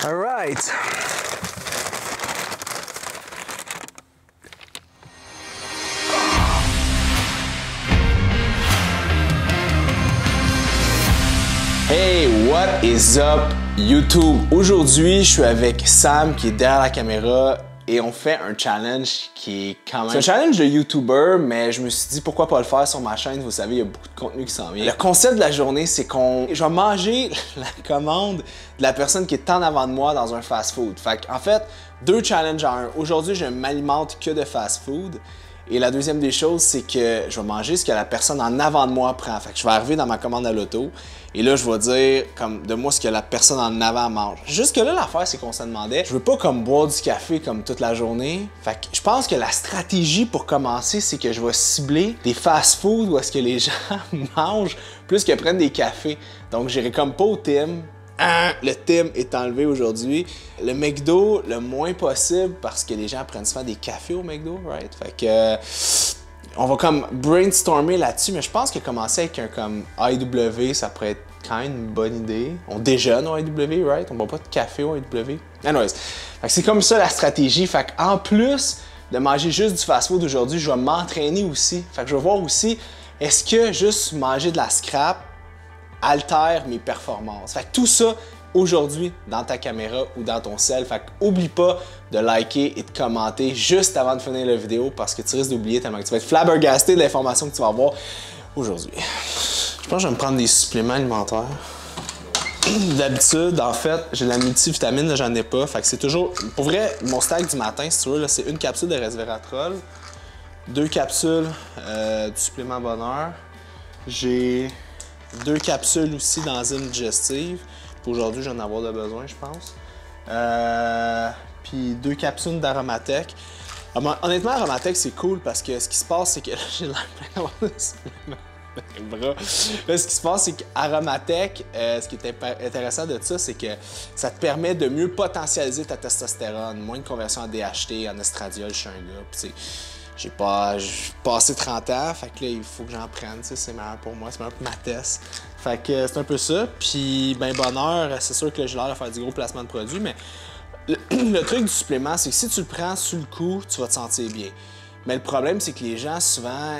All right. Hey, what is up YouTube? Aujourd'hui, je suis avec Sam qui est derrière la caméra et on fait un challenge qui est quand même... C'est un challenge de YouTuber, mais je me suis dit pourquoi pas le faire sur ma chaîne. Vous savez, il y a beaucoup de contenu qui s'en vient. Le concept de la journée, c'est je vais manger la commande de la personne qui est en avant de moi dans un fast-food. Fait en fait, deux challenges en un. Aujourd'hui, je m'alimente que de fast-food. Et la deuxième des choses, c'est que je vais manger ce que la personne en avant de moi prend. Fait que je vais arriver dans ma commande à l'auto et là, je vais dire comme de moi ce que la personne en avant mange. Jusque-là, l'affaire, c'est qu'on se demandait, je veux pas comme boire du café comme toute la journée. Fait que je pense que la stratégie pour commencer, c'est que je vais cibler des fast-foods où est-ce que les gens mangent plus que prennent des cafés. Donc, j'irai comme pas au Tim. Le Tim est enlevé aujourd'hui. Le McDo, le moins possible parce que les gens prennent souvent des cafés au McDo, right? Fait que on va comme brainstormer là-dessus, mais je pense que commencer avec un comme IW, ça pourrait être quand même une bonne idée. On déjeune au IW, right? On boit pas de café au IW. Anyways, fait que c'est comme ça la stratégie. Fait qu'en plus de manger juste du fast-food aujourd'hui, je vais m'entraîner aussi. Fait que je vais voir aussi, est-ce que juste manger de la scrap altère mes performances. Fait que tout ça aujourd'hui dans ta caméra ou dans ton cell. Fait que oublie pas de liker et de commenter juste avant de finir la vidéo parce que tu risques d'oublier tellement que tu vas être flabbergasté de l'information que tu vas avoir aujourd'hui. Je pense que je vais me prendre des suppléments alimentaires. D'habitude, en fait, j'ai de la multivitamine, là j'en ai pas. Fait que c'est toujours... Pour vrai, mon stack du matin, si tu veux, c'est une capsule de resveratrol, 2 capsules du supplément bonheur. J'ai 2 capsules aussi d'enzymes digestives. Aujourd'hui, je vais en avoir de besoin, je pense. Puis 2 capsules d'Aromatech. Honnêtement, Aromatech, c'est cool parce que ce qui se passe, c'est que... J'ai l'air plein d'avoir de suppléments. Là, ce qui se passe, c'est qu'Aromatech, ce qui est intéressant de ça, c'est que ça te permet de mieux potentialiser ta testostérone. Moins de conversion en DHT, en estradiol chez un gars. Puis, j'ai passé 30 ans, fait que là, il faut que j'en prenne, c'est meilleur pour moi, c'est meilleur pour ma test. Fait que c'est un peu ça. Puis, ben bonheur, c'est sûr que j'ai l'air de faire du gros placement de produits, mais le truc du supplément, c'est que si tu le prends sur le coup, tu vas te sentir bien. Mais le problème, c'est que les gens, souvent,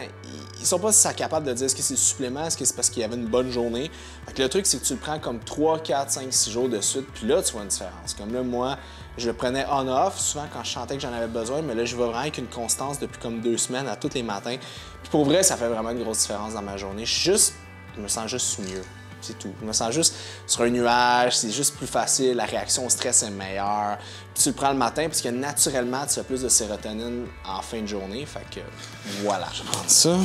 ils sont pas capables de dire est-ce que c'est le supplément, est-ce que c'est parce qu'il y avait une bonne journée. Fait que le truc, c'est que tu le prends comme 3, 4, 5, 6 jours de suite, puis là, tu vois une différence. Comme là, moi, je le prenais on-off, souvent quand je sentais que j'en avais besoin, mais là, je vais vraiment avec une constance depuis comme 2 semaines à tous les matins. Puis pour vrai, ça fait vraiment une grosse différence dans ma journée. Je me sens juste mieux. C'est tout. Je me sens juste sur un nuage, c'est juste plus facile, la réaction au stress est meilleure. Puis tu le prends le matin parce que naturellement, tu as plus de sérotonine en fin de journée. Fait que voilà. Je vais prendre ça.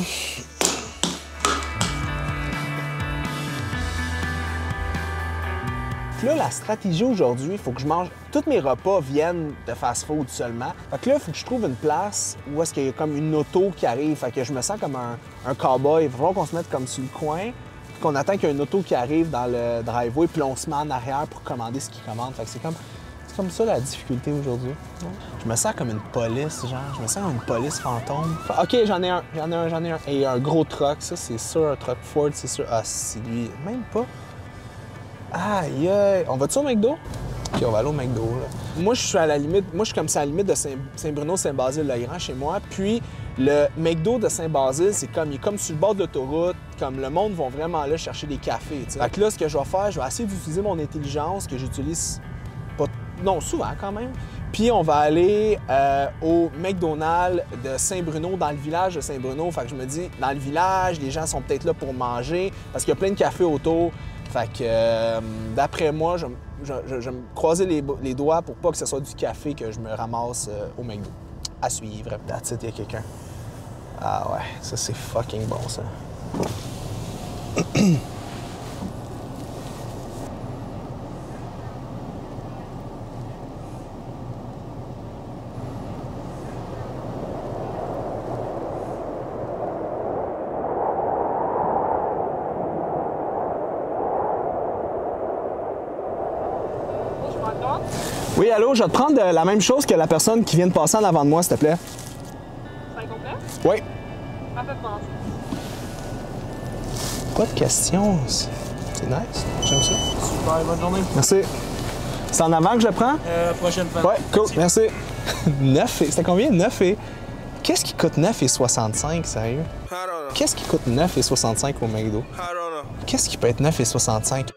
Là, la stratégie aujourd'hui, il faut que je mange... Tous mes repas viennent de fast-food seulement. Fait que là, il faut que je trouve une place où est-ce qu'il y a comme une auto qui arrive. Fait que je me sens comme un cow-boy. Il va falloir qu'on se mette comme sur le coin. Qu'on attend qu'il y ait une auto qui arrive dans le driveway, puis là, on se met en arrière pour commander ce qu'il commande. Fait que c'est comme ça la difficulté aujourd'hui. Je me sens comme une police, genre. Je me sens comme une police fantôme. OK, j'en ai un. Et un gros truck, ça, c'est sûr. Un truck Ford, c'est sûr. Ah, c'est lui. Même pas. Aïe, aïe. On va-tu au McDo? OK, on va aller au McDo, là. Moi, je suis à la limite... Moi, je suis comme ça à la limite de Saint-Bruno, Saint-Basile-le-Grand chez moi. Puis, le McDo de Saint-Basile, il est comme sur le bord de l'autoroute. Comme le monde va vraiment là chercher des cafés, tu sais. Fait que là, ce que je vais faire, je vais essayer d'utiliser mon intelligence que j'utilise pas... Non, souvent quand même. Puis, on va aller au McDonald's de Saint-Bruno, dans le village de Saint-Bruno. Fait que je me dis, dans le village, les gens sont peut-être là pour manger parce qu'il y a plein de cafés autour. Fait que, d'après moi, je vais me croiser les doigts pour pas que ce soit du café que je me ramasse au McDo. À suivre. That's it, il y a quelqu'un. Ah ouais, ça c'est fucking bon, ça. Oui, allô, je vais te prendre la même chose que la personne qui vient de passer en avant de moi, s'il te plaît. C'est complet? Oui. Parfaitement. Pas de questions. C'est nice. J'aime ça. Super, bonne journée. Merci. C'est en avant que je le prends? Prochaine fois. Ouais, cool, merci. 9 et... C'était combien? 9 et... Qu'est-ce qui coûte 9,65, sérieux? Qu'est-ce qui coûte 9,65 au McDo? Qu'est-ce qui peut être 9,65?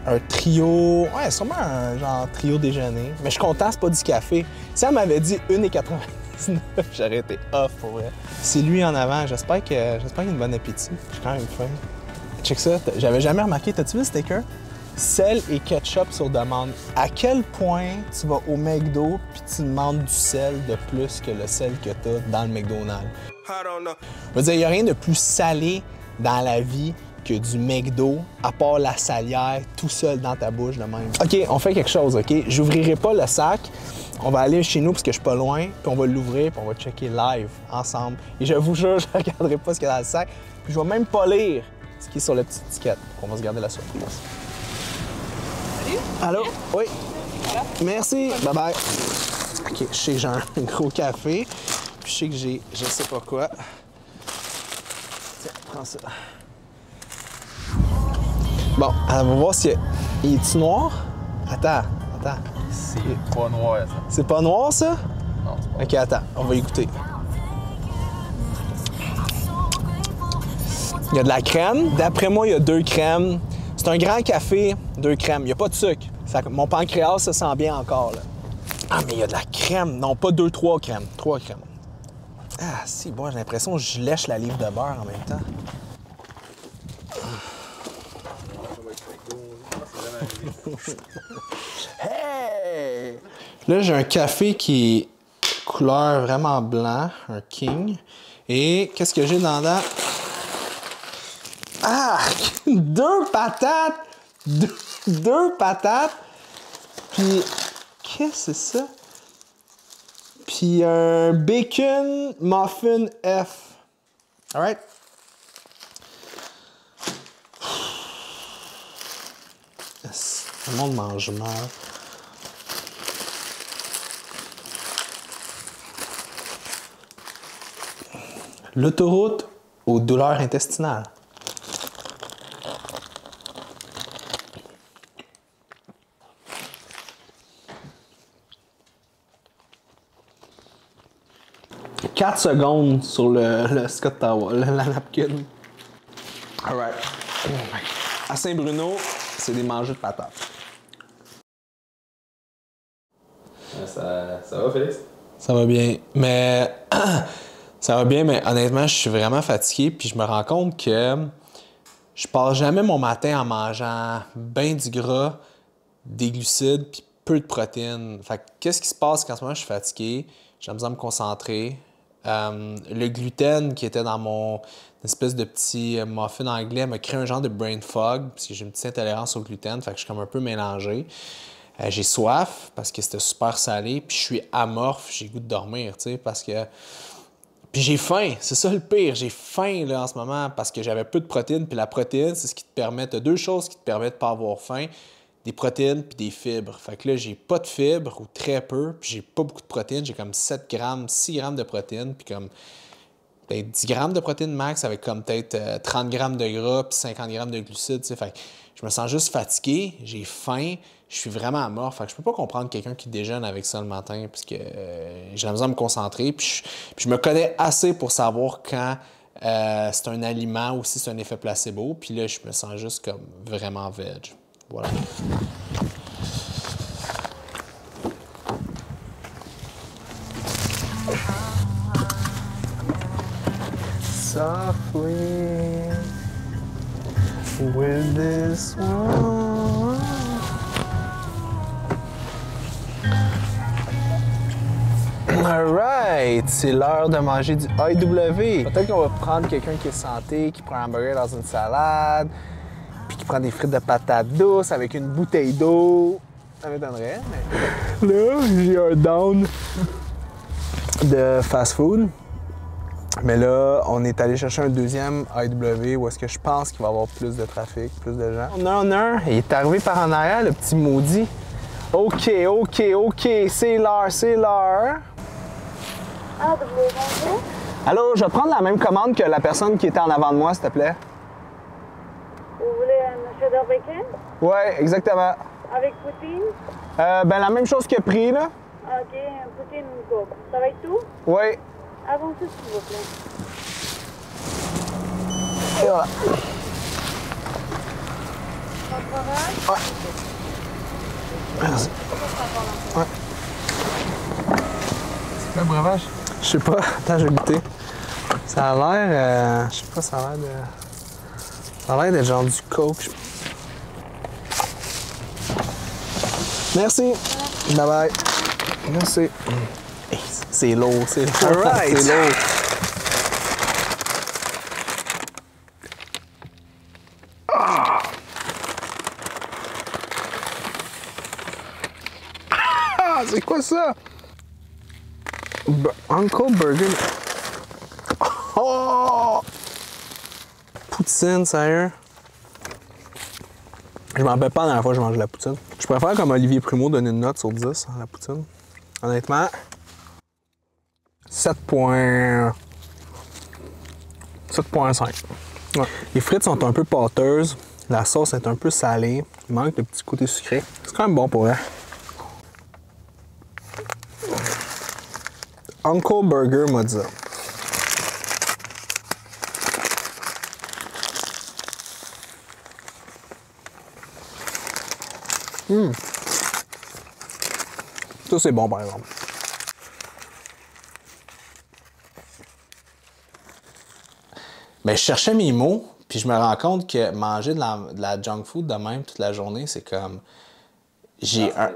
Un trio... Ouais, sûrement un genre trio déjeuner. Mais je suis content, c'est pas du café. Si elle m'avait dit 1,99, j'aurais été off pour vrai. C'est lui en avant. J'espère qu'il a une bonne appétit. J'ai quand même faim. Check ça. J'avais jamais remarqué. T'as-tu vu le sticker? Sel et ketchup sur demande. À quel point tu vas au McDo puis tu demandes du sel de plus que le sel que tu as dans le McDonald's? Je veux dire, il n'y a rien de plus salé dans la vie que du McDo, à part la salière, tout seul dans ta bouche de même. OK, on fait quelque chose, OK? J'ouvrirai pas le sac. On va aller chez nous parce que je suis pas loin, puis on va l'ouvrir, puis on va checker live ensemble. Et je vous jure, je regarderai pas ce qu'il y a dans le sac. Puis je vais même pas lire ce qui est sur la petite étiquette. On va se garder la surprise. Allô? Oui. Merci. Bye-bye. OK, je sais que j'ai un gros café. Puis je sais que j'ai je sais pas quoi. Tiens, prends ça. Bon, on va voir si... Il est-tu noir? Attends. C'est pas noir, ça. C'est pas noir, ça? Non, c'est pas. OK, attends. On va y goûter. Il y a de la crème. D'après moi, il y a 2 crèmes. C'est un grand café, 2 crèmes. Il n'y a pas de sucre. Mon pancréas se sent bien encore, là. Ah, mais il y a de la crème. Non, pas 2, 3 crèmes. 3 crèmes. Ah, si, bon, j'ai l'impression que je lèche la livre de beurre en même temps. Hey! Là, j'ai un café qui est couleur vraiment blanc, un King. Et qu'est-ce que j'ai dans là? Ah! 2 patates! 2 patates! Puis, qu'est-ce que c'est ça? Puis un bacon muffin F. All right? Yes. Le monde mange mal. L'autoroute aux douleurs intestinales. « 4 secondes sur le Scott Tower, la napkin. » All right. À Saint-Bruno, c'est des mangeux de patates. Ça va, Félix? Ça va bien, mais... ça va bien, mais honnêtement, je suis vraiment fatigué, puis je me rends compte que je passe jamais mon matin en mangeant bien du gras, des glucides, puis peu de protéines. Fait que qu'est-ce qui se passe quand ce moment je suis fatigué? J'ai besoin de me concentrer. Le gluten qui était dans mon espèce de petit muffin anglais m'a créé un genre de brain fog, parce que j'ai une petite intolérance au gluten, fait que je suis comme un peu mélangé. J'ai soif, parce que c'était super salé, puis je suis amorphe, j'ai le goût de dormir, tu sais, parce que... Puis j'ai faim, c'est ça le pire, j'ai faim là en ce moment parce que j'avais peu de protéines, puis la protéine, c'est ce qui te permet, t'as 2 choses qui te permettent de pas avoir faim, des protéines puis des fibres. Fait que là, j'ai pas de fibres ou très peu, puis j'ai pas beaucoup de protéines, j'ai comme 7 grammes, 6 grammes de protéines, puis comme 10 grammes de protéines max avec comme peut-être 30 grammes de gras puis 50 grammes de glucides, tu sais. Fait que je me sens juste fatigué, j'ai faim, je suis vraiment amorphe. Fait que je peux pas comprendre quelqu'un qui déjeune avec ça le matin parce que j'ai besoin de me concentrer. Puis je me connais assez pour savoir quand c'est un aliment ou si c'est un effet placebo. Puis là, je me sens juste comme vraiment veg. Voilà. Softly with this one. Alright, c'est l'heure de manger du AEW. Peut-être qu'on va prendre quelqu'un qui est santé, qui prend un hamburger dans une salade, puis qui prend des frites de patates douces avec une bouteille d'eau. Ça m'étonnerait, mais... Là, j'ai un down de fast-food. Mais là, on est allé chercher un deuxième AEW où est-ce que je pense qu'il va y avoir plus de trafic, plus de gens. On a un. Il est arrivé par en arrière, le petit maudit. OK, c'est l'heure. Ah, bonjour. Allô, je vais prendre la même commande que la personne qui était en avant de moi, s'il te plaît. Vous voulez un cheddar bacon Ouais, exactement. avec poutine? Ben, la même chose que prix, là. Ok, poutine une coke. Ça va être tout? Oui. Avancez, s'il vous plaît. Et voilà. Votre breuvage? Ouais. Merci. Ouais. C'est quoi le breuvage? Je sais pas. Attends, je vais goûter. Ça a l'air... je sais pas, ça a l'air de... Ça a l'air d'être genre du coke. Merci. Bye bye. Merci. Hey, c'est lourd, c'est lourd. Alright. C'est lourd. Ah, c'est quoi ça? Uncle Burger. Oh! Poutine, sérieux? Je m'en rappelle pas la dernière fois que j'ai mangé de la poutine. Je préfère comme Olivier Primo donner une note sur 10 à la poutine. Honnêtement, 7.5. Ouais. Les frites sont un peu pâteuses. La sauce est un peu salée. Il manque le petit côté sucré. C'est quand même bon pour elle. Uncle Burger Mozza. Ça, c'est bon, par exemple. Ben, je cherchais mes mots, puis je me rends compte que manger de la junk food de même toute la journée, c'est comme... J'ai un...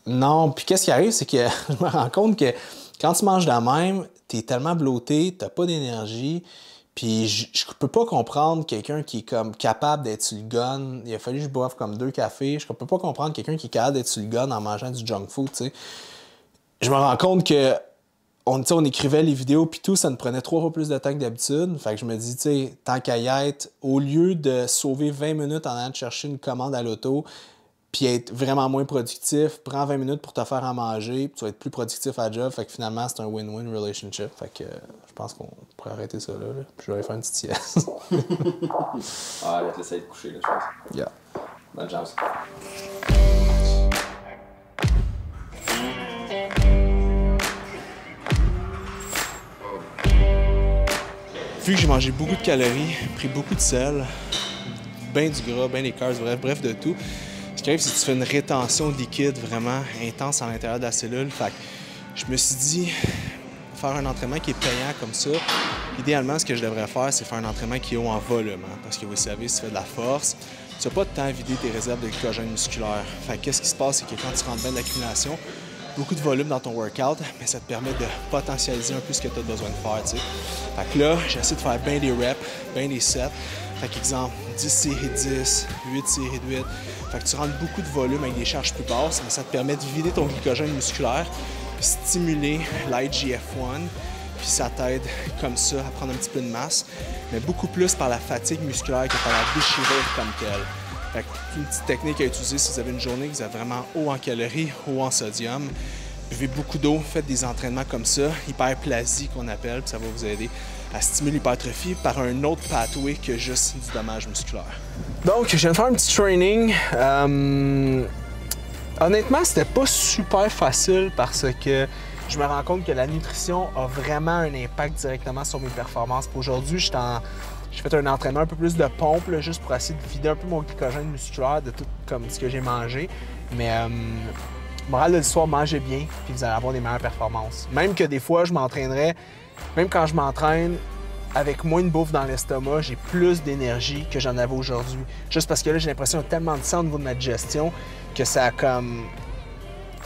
Non, puis qu'est-ce qui arrive, c'est que je me rends compte que quand tu manges de même, t'es tellement bloaté, t'as pas d'énergie, puis je peux pas comprendre quelqu'un qui est comme capable d'être sur le gun. Il a fallu que je boive comme 2 cafés. Je peux pas comprendre quelqu'un qui est capable d'être sur le gun en mangeant du junk food, tu sais. Je me rends compte que on écrivait les vidéos puis tout, ça nous prenait 3 fois plus de temps que d'habitude. Fait que je me dis, tu sais, tant qu'à y être, au lieu de sauver 20 minutes en allant te chercher une commande à l'auto, puis être vraiment moins productif, prends 20 minutes pour te faire à manger, puis tu vas être plus productif à la job. Fait que finalement, c'est un win-win relationship. Fait que je pense qu'on pourrait arrêter ça là. Puis je vais aller faire une petite sieste. Ah, je vais te laisser être couché, là, je pense. Yeah. Bonne chance. Vu que j'ai mangé beaucoup de calories, pris beaucoup de sel, ben du gras, ben des carbs, bref de tout, ce qui arrive, c'est que tu fais une rétention de liquide vraiment intense à l'intérieur de la cellule. Fait que je me suis dit, faire un entraînement qui est payant comme ça, idéalement, ce que je devrais faire, c'est faire un entraînement qui est haut en volume. Hein, parce que vous savez, si tu fais de la force, tu n'as pas de temps à vider tes réserves de glycogène musculaire. Fait que qu'est-ce qui se passe, c'est que quand tu rentres bien de l'accumulation, beaucoup de volume dans ton workout, mais ça te permet de potentialiser un peu ce que tu as besoin de faire, tu sais. Fait que là, j'essaie de faire bien des reps, bien des sets. Fait qu'exemple, 10 séries de 10, 8 séries de 8. Fait que tu rentres beaucoup de volume avec des charges plus basses, mais ça te permet de vider ton glycogène musculaire, puis stimuler l'IGF-1, puis ça t'aide comme ça à prendre un petit peu de masse, mais beaucoup plus par la fatigue musculaire que par la déchirure comme telle. Fait que une petite technique à utiliser si vous avez une journée que vous êtes vraiment haut en calories, haut en sodium. Buvez beaucoup d'eau, faites des entraînements comme ça, hyperplasie qu'on appelle, puis ça va vous aider à stimuler l'hypertrophie par un autre pathway que juste du dommage musculaire. Donc, je viens de faire un petit training. Honnêtement, c'était pas super facile parce que je me rends compte que la nutrition a vraiment un impact directement sur mes performances. Aujourd'hui, j'ai fait un entraînement un peu plus de pompe, là, juste pour essayer de vider un peu mon glycogène musculaire de tout comme ce que j'ai mangé. Mais morale de l'histoire, mangez bien, puis vous allez avoir des meilleures performances. Même que des fois, je m'entraînerais, même quand je m'entraîne, avec moins de bouffe dans l'estomac, j'ai plus d'énergie que j'en avais aujourd'hui. Juste parce que là, j'ai l'impression qu'il y a tellement de sang au niveau de ma digestion que ça a comme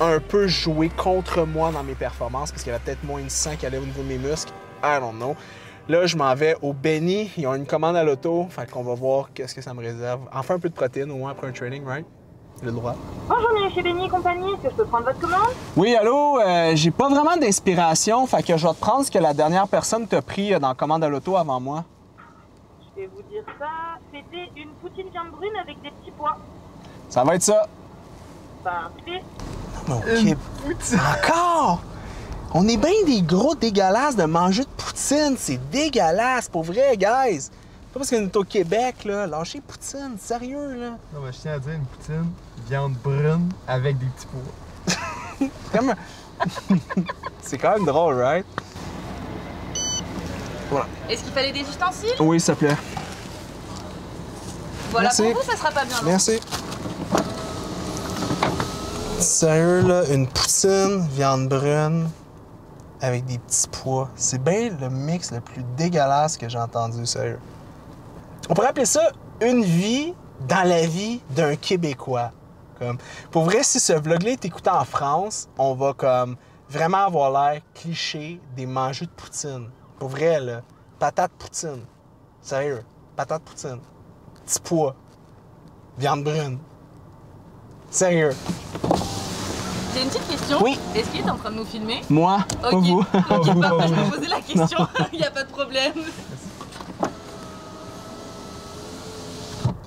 un peu joué contre moi dans mes performances parce qu'il y avait peut-être moins de sang qui allait au niveau de mes muscles. I don't know. Là, je m'en vais au Benny. Ils ont une commande à l'auto. Fait qu'on va voir qu'est-ce que ça me réserve. Enfin, un peu de protéines au moins après un training, right? J'ai le droit. Bonjour, bienvenue chez Benny et compagnie. Est-ce que je peux prendre votre commande? Oui, allô? J'ai pas vraiment d'inspiration. Fait que je vais te prendre ce que la dernière personne t'a pris dans la commande à l'auto avant moi. Je vais vous dire ça. C'était une poutine viande brune avec des petits pois. Ça va être ça. Parfait. OK. Encore? On est bien des gros dégueulasses de manger de poutine. C'est dégueulasse, pour vrai, guys. Pas parce qu'on est au Québec, là. Lâchez poutine, sérieux, là. Non, mais je tiens à dire une poutine, viande brune avec des petits pois. Comme... C'est quand même drôle, right? Voilà. Est-ce qu'il fallait des ustensiles? Oui, s'il te plaît. Voilà, Merci. pour vous, ça sera pas bien long. Merci. Sérieux, là, une poutine, viande brune, avec des petits pois. C'est bien le mix le plus dégueulasse que j'ai entendu, sérieux. On pourrait appeler ça une vie dans la vie d'un Québécois. Comme, pour vrai, si ce vlog-là est écouté en France, on va comme vraiment avoir l'air cliché des mangeux de poutine. Pour vrai, là, patate poutine. Sérieux, patate poutine. Petits pois. Viande brune. Sérieux. J'ai une petite question. Oui. Est-ce qu'il est en train de nous filmer? Moi, Ok, pas vous. ok, parfait, je peux poser la question, il n'y a pas de problème.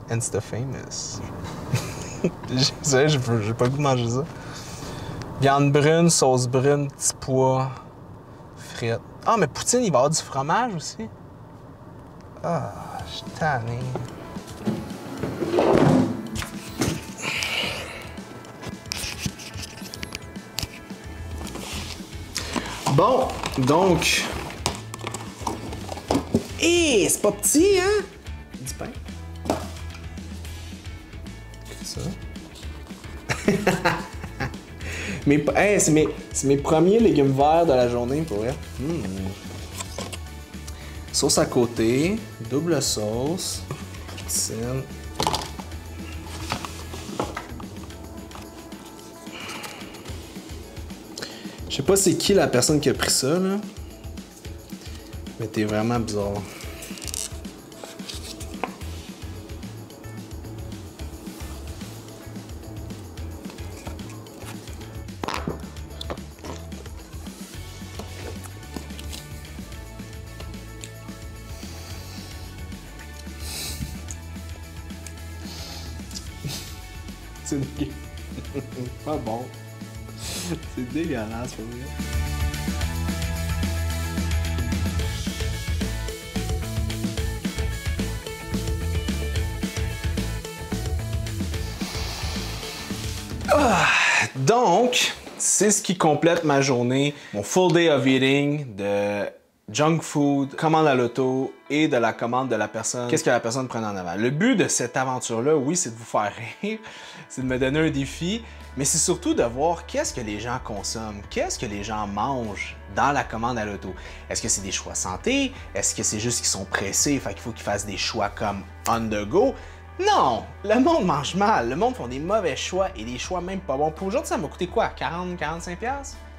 Insta famous. J'ai pas le goût de manger ça. Viande brune, sauce brune, petits pois, frites. Ah, mais poutine, il va y avoir du fromage aussi. Ah, je suis tanné. Bon, donc... Hé, c'est pas petit, hein? Du pain. Ça. Hey, c'est mes premiers légumes verts de la journée, pour vrai. Sauce à côté, double sauce, poutine. Je sais pas c'est qui la personne qui a pris ça, là. Mais t'es vraiment bizarre. C'est pas bon. C'est dégueulasse pour vrai. Donc, c'est ce qui complète ma journée, mon full day of eating de junk food, commande à l'auto et de la commande de la personne. Qu'est-ce que la personne prend en avant? Le but de cette aventure-là, oui, c'est de vous faire rire, c'est de me donner un défi, mais c'est surtout de voir qu'est-ce que les gens consomment, qu'est-ce que les gens mangent dans la commande à l'auto. Est-ce que c'est des choix santé? Est-ce que c'est juste qu'ils sont pressés, fait qu'il faut qu'ils fassent des choix comme on the go? Non! Le monde mange mal, le monde font des mauvais choix et des choix même pas bons. Pour aujourd'hui, ça m'a coûté quoi? 40, 45$?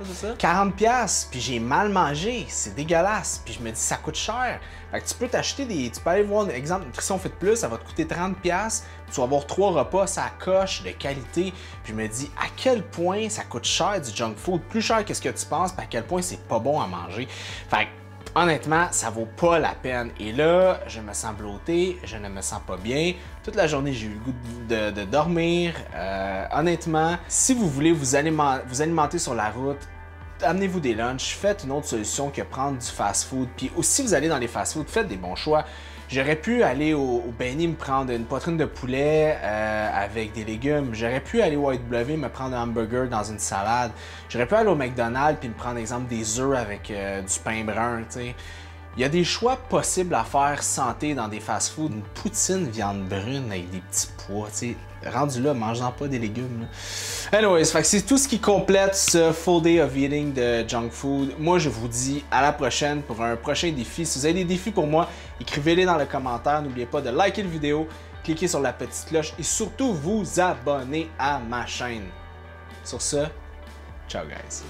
C'est ça? 40$, puis j'ai mal mangé, c'est dégueulasse. Puis je me dis, ça coûte cher. Fait que tu peux t'acheter des... Tu peux aller voir, exemple, Nutrition Fit Plus, ça va te coûter 30$. Tu vas avoir 3 repas, ça coche, de qualité. Puis je me dis, à quel point ça coûte cher du junk food, plus cher que ce que tu penses, puis à quel point c'est pas bon à manger. Fait que, honnêtement, ça vaut pas la peine. Et là, je me sens bloaté, je ne me sens pas bien. Toute la journée, j'ai eu le goût de dormir. Honnêtement, si vous voulez vous alimenter sur la route, amenez-vous des lunchs, faites une autre solution que prendre du fast-food. Puis aussi, vous allez dans les fast-food, faites des bons choix. J'aurais pu aller au Benny me prendre une poitrine de poulet avec des légumes. J'aurais pu aller au W me prendre un hamburger dans une salade. J'aurais pu aller au McDonald's puis me prendre, exemple, des œufs avec du pain brun, tu sais. Il y a des choix possibles à faire santé dans des fast-foods. Une poutine viande brune avec des petits pois, tu sais. Rendu là, mange-en pas des légumes. Là. Anyways, c'est tout ce qui complète ce full day of eating de junk food. Moi, je vous dis à la prochaine pour un prochain défi. Si vous avez des défis pour moi, écrivez-les dans les commentaires. N'oubliez pas de liker la vidéo, cliquer sur la petite cloche et surtout vous abonner à ma chaîne. Sur ce, ciao guys.